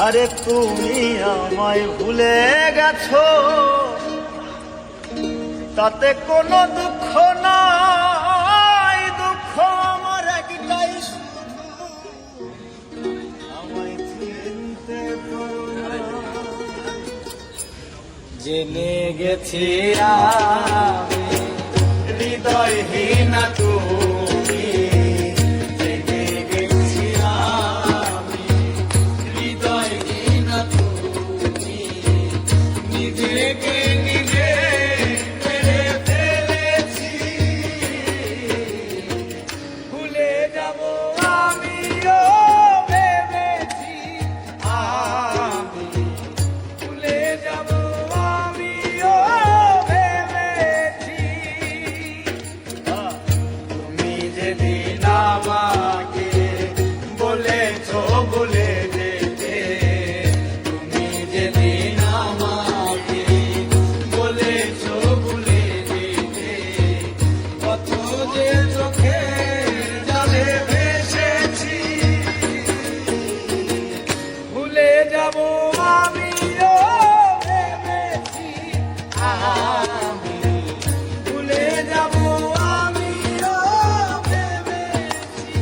আরে তুমি আমায় ভুলে গেছো, তাতে কোনো দুঃখ নাই। দুঃখ আমার একটাই, শুধু আমায় চিনতে পারো না। জেনে গেছি আমি হৃদয়হীন তুমি, জেনে গেছি আমি হৃদয়হীন তুমি। নিজেকে নিজে মেরে ফেলেছি, ভুলে যাব আমিও ভেবেছি। আমি ভুলে যাব আমিও ভেবেছি। তুমি যেদিন আমাকে বলেছো ভুলে যেতে, তুমি যেদিন আমাকে বলেছো ভুলে যেতে, কত যে চোখে জলে ভেসেছি। ভুলে যাব আমিও ভেবেছি, আমি ভুলে যাব আমিও ভেবেছি।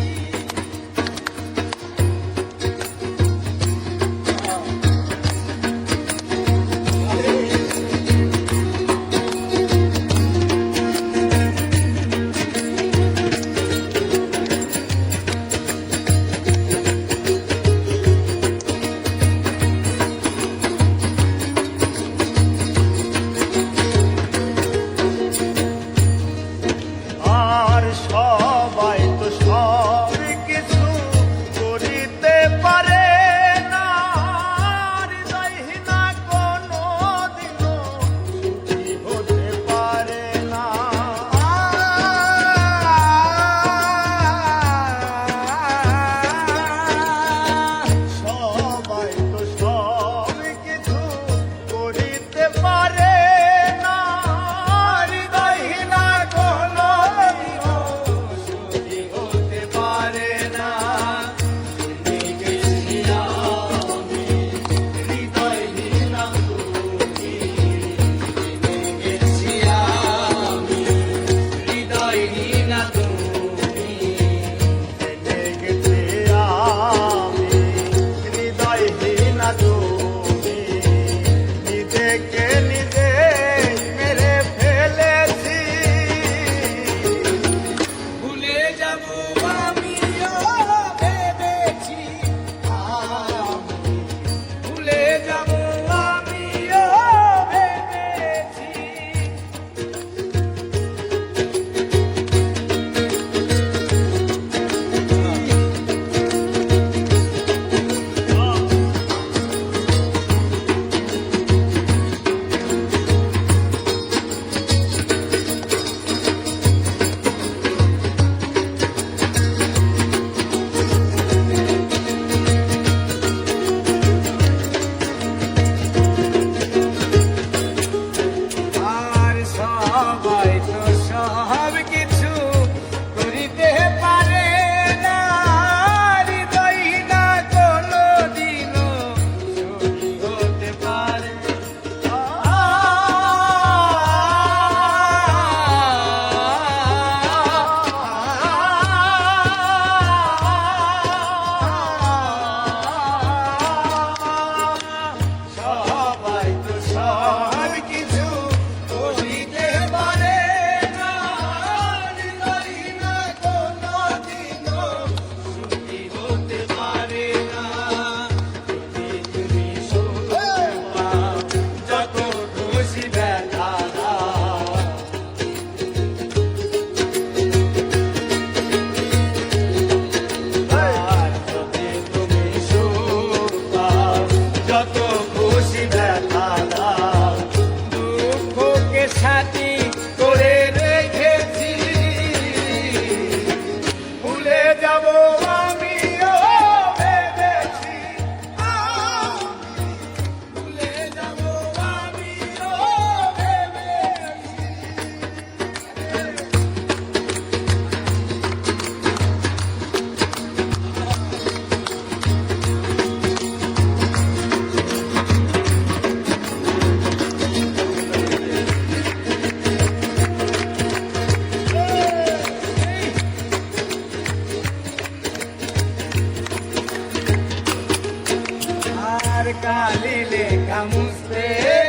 আর সবাই তো সব কিছু করিতে পারে না, হৃদয়হীনা কোনো দিনও সুখী হতে পারে না। সবাই তো সব কিছু করিতে পারে না, হৃদয়হীনা কোনো দিনও সুখী হতে পারে না। জেনে গেছি আমি হৃদয়হীনা তুমি, জেনে গেছি আমি হৃদয়হীনা তুমি, জেনে গেছি আমি হৃদয়হীনা তুমি। নিজেকে নিজে মেরে ফেলেছি, ভুলে যাব আমিও ভেবেছি। আমি ভুলে যাব আমিও ভেবেছি। আমার কালি লেখা মুছতে